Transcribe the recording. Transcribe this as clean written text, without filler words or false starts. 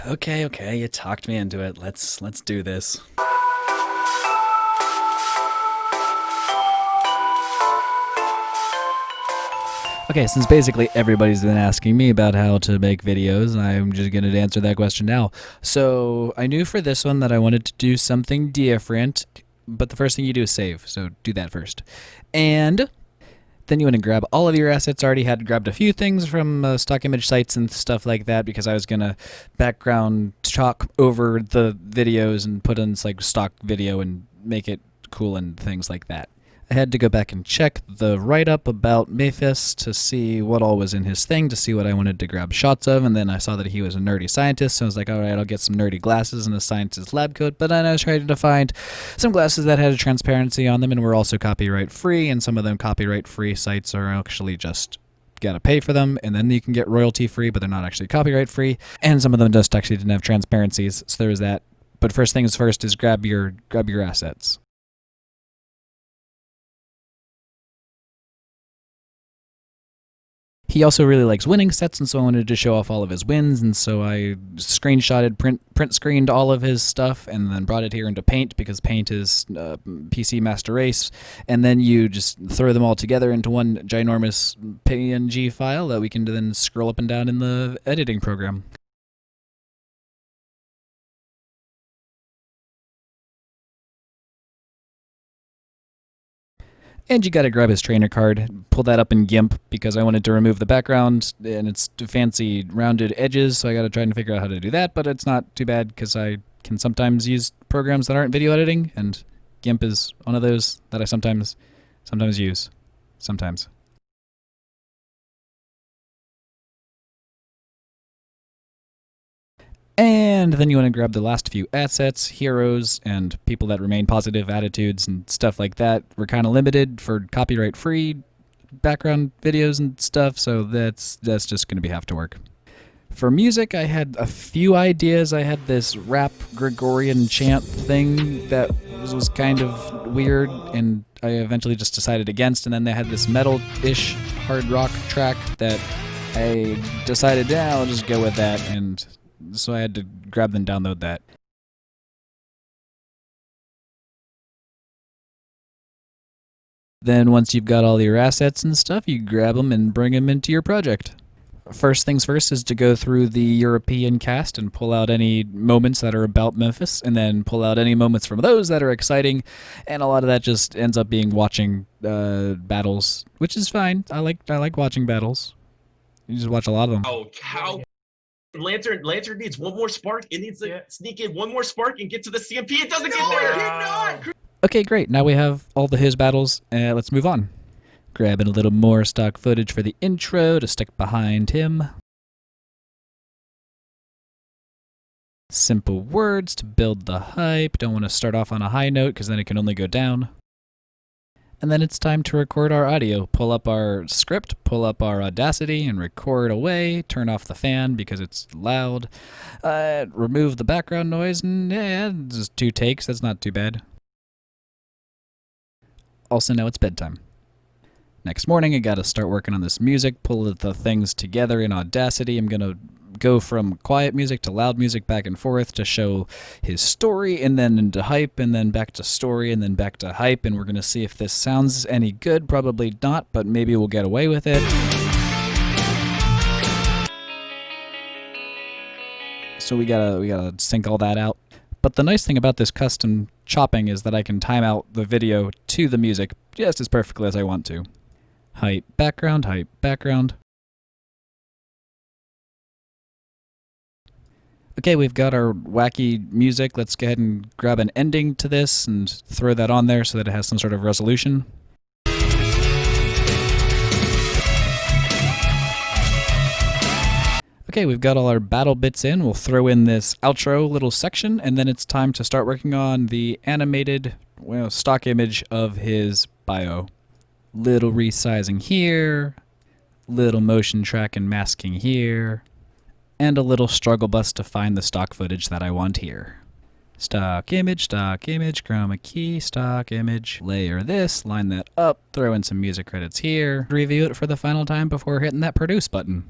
Okay, you talked me into it. Let's do this. Okay, since basically everybody's been asking me about how to make videos, I'm just going to answer that question now. So, I knew for this one that I wanted to do something different, but the first thing you do is save, so do that first. And then you want to grab all of your assets. I already had grabbed a few things from stock image sites and stuff like that because I was going to background chalk over the videos and put in like stock video and make it cool and things like that. I had to go back and check the write-up about Mayfist to see what all was in his thing, to see what I wanted to grab shots of, and then I saw that he was a nerdy scientist, so I was like, alright, I'll get some nerdy glasses and a scientist lab coat, but then I was trying to find some glasses that had a transparency on them and were also copyright-free, and some of them copyright-free sites are actually just gotta pay for them, and then you can get royalty-free, but they're not actually copyright-free, and some of them just actually didn't have transparencies, so there was that. But first things first is grab your assets. He also really likes winning sets, and so I wanted to show off all of his wins, and so I screenshotted, print screened all of his stuff, and then brought it here into Paint, because Paint is PC Master Race, and then you just throw them all together into one ginormous PNG file that we can then scroll up and down in the editing program. And you gotta grab his trainer card, pull that up in GIMP because I wanted to remove the background and its fancy rounded edges, so I gotta try and figure out how to do that, but it's not too bad because I can sometimes use programs that aren't video editing, and GIMP is one of those that I sometimes use. Sometimes. And then you want to grab the last few assets, heroes, and people that remain positive attitudes and stuff like that. We're kind of limited for copyright-free background videos and stuff, so that's just going to have to work. For music, I had a few ideas. I had this rap Gregorian chant thing that was kind of weird, and I eventually just decided against. And then they had this metal-ish hard rock track that I decided, yeah, I'll just go with that, and so I had to grab and download that. Then once you've got all your assets and stuff, you grab them and bring them into your project. First things first is to go through the European cast and pull out any moments that are about Memphis, and then pull out any moments from those that are exciting, and a lot of that just ends up being watching battles, which is fine. I like watching battles. You just watch a lot of them. Oh, cow. Lantern needs one more spark. It needs to sneak in one more spark and get to the CMP. It doesn't get there. Okay, great. Now we have all his battles. Let's move on. Grabbing a little more stock footage for the intro to stick behind him. Simple words to build the hype. Don't want to start off on a high note because then it can only go down. And then it's time to record our audio. Pull up our script, pull up our Audacity, and record away. Turn off the fan because it's loud. Remove the background noise, and yeah, just 2 takes. That's not too bad. Also, now it's bedtime. Next morning, I gotta start working on this music, pull the things together in Audacity. I'm gonna go from quiet music to loud music back and forth to show his story, and then into hype, and then back to story, and then back to hype, and we're gonna see if this sounds any good. Probably not, but maybe we'll get away with it. So we gotta sync all that out. But the nice thing about this custom chopping is that I can time out the video to the music just as perfectly as I want to. Hype, background, hype, background. Okay, we've got our wacky music. Let's go ahead and grab an ending to this and throw that on there so that it has some sort of resolution. Okay, we've got all our battle bits in. We'll throw in this outro little section, and then it's time to start working on the animated, stock image of his bio. Little resizing here, little motion track and masking here, and a little struggle bus to find the stock footage that I want here. Stock image, chroma key, stock image, layer this, line that up, throw in some music credits here, review it for the final time before hitting that produce button.